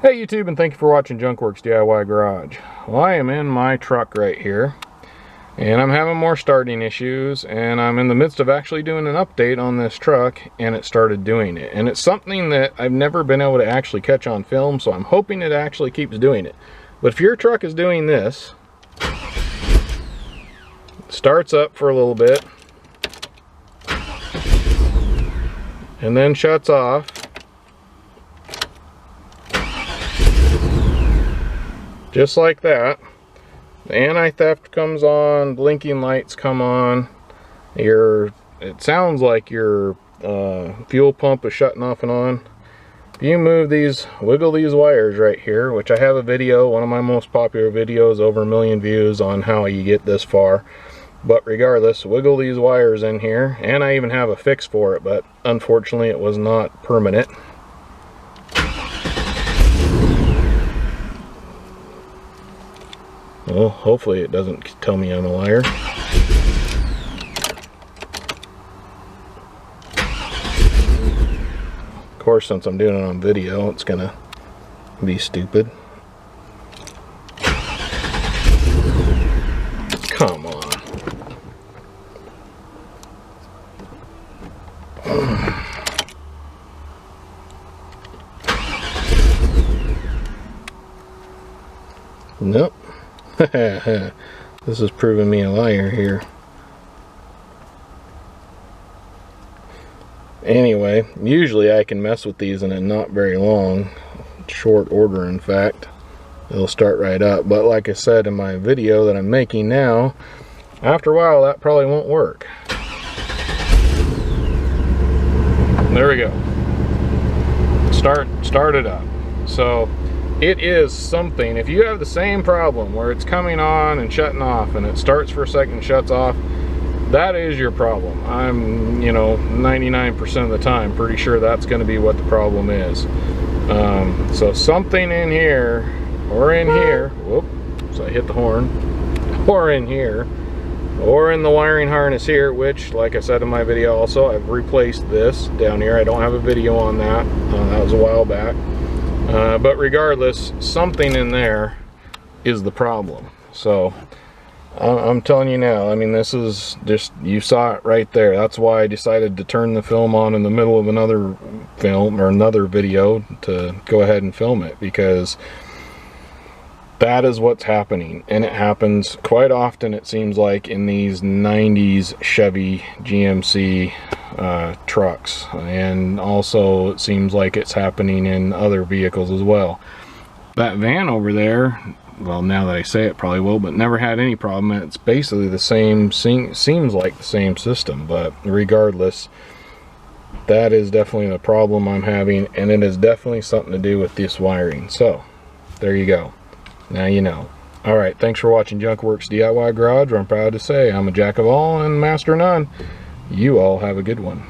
Hey YouTube, and thank you for watching Junkworks DIY Garage. Well, I am in my truck right here, and I'm having more starting issues, and I'm in the midst of actually doing an update on this truck, and it started doing it. And it's something that I've never been able to actually catch on film, so I'm hoping it actually keeps doing it. But if your truck is doing this, it starts up for a little bit, and then shuts off, just like that. The anti-theft comes on, blinking lights come on, it sounds like your fuel pump is shutting off and on. If you move these, wiggle these wires right here, which I have a video, one of my most popular videos, over 1 million views on how you get this far. But regardless, wiggle these wires in here, and I even have a fix for it, but unfortunately it was not permanent. Well, hopefully it doesn't tell me I'm a liar. Of course, since I'm doing it on video, it's gonna be stupid. Come on. Nope. This is proving me a liar here. Anyway, usually I can mess with these in a not very long, short order in fact. It'll start right up, but like I said in my video that I'm making now, after a while that probably won't work. There we go. Start it up. So it is something, if you have the same problem where it's coming on and shutting off and it starts for a second and shuts off, that is your problem. I'm, 99% of the time pretty sure that's going to be what the problem is. So something in here, or in here, whoop, so I hit the horn, or in here, or in the wiring harness here, which, like I said in my video also, I've replaced this down here. I don't have a video on that. That was a while back. But regardless, something in there is the problem. So I'm telling you now, I mean, this is just, you saw it right there. That's why I decided to turn the film on in the middle of another film or another video to go ahead and film it, because that is what's happening. And it happens quite often, it seems like, in these 90s Chevy GMC trucks, and also it seems like it's happening in other vehicles as well. That van over there, well, now that I say it probably will, but never had any problem. It's basically the same, seems like the same system, but regardless, that is definitely the problem I'm having, and it is definitely something to do with this wiring. So there you go, now you know. Alright, thanks for watching Junkworks DIY Garage, where I'm proud to say I'm a jack of all and master of none. You all have a good one.